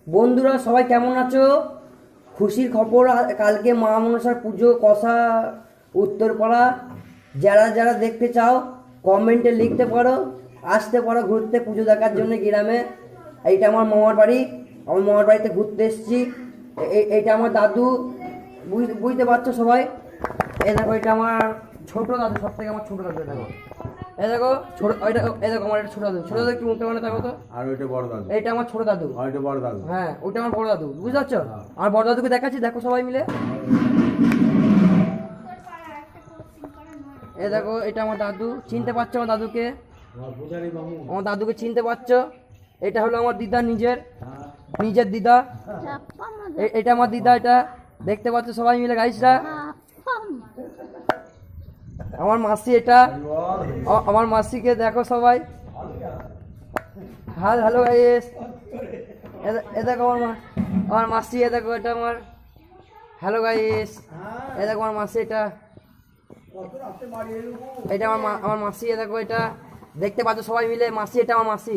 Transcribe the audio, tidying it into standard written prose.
বন্ধুরা সবাই কেমন আছো? খুশির খবর, কালকে মা মনসার পুজো কষা উত্তরপাড়া। যারা যারা দেখতে চাও কমেন্টে লিখতে পারো, আসতে পারো ঘুরতে পুজো দেখার জন্য গ্রামে। এইটা আমার মামার বাড়ি, আমার মামার বাড়িতে ঘুরতে এসেছি। এইটা আমার দাদু, বুঝতে পারছো সবাই? এই দেখো, এটা আমার ছোট দাদু, সব থেকে আমার ছোট দাদু। দেখো, এই দেখো ছোট, এই দেখো আমার একটা ছোট দাদু। ছোট দাদু একটু মুখটা মানে দেখো তো। আর ওইটা বড় দাদু। এইটা আমার ছোট দাদু। আর ওইটা বড় দাদু। হ্যাঁ, ওইটা আমার বড় দাদু, বুঝতে পারছো? আর বড় দাদুকে দেখাচ্ছি, দেখো সবাই মিলে। এই দেখো, এটা আমার দাদু। চিনতে পারছো আমার দাদুকে? আমার দাদুকে চিনতে পারছো? এটা হলো আমার দিদা, নিজের দিদা। এটা আমার দিদা, এটা দেখতে পাচ্ছ সবাই মিলে গাইসরা। আমার মাসি, এটা আমার মাসিকে দেখো সবাই। হ্যালো গাইস, এ দেখো আমার মাসি, এ দেখো এটা আমার। হ্যালো গাইস, এ দেখো আমার মাসি, এটা আমার মাসি। এ দেখো, এটা দেখতে পাচ্ছ সবাই মিলে মাসি, এটা আমার মাসি।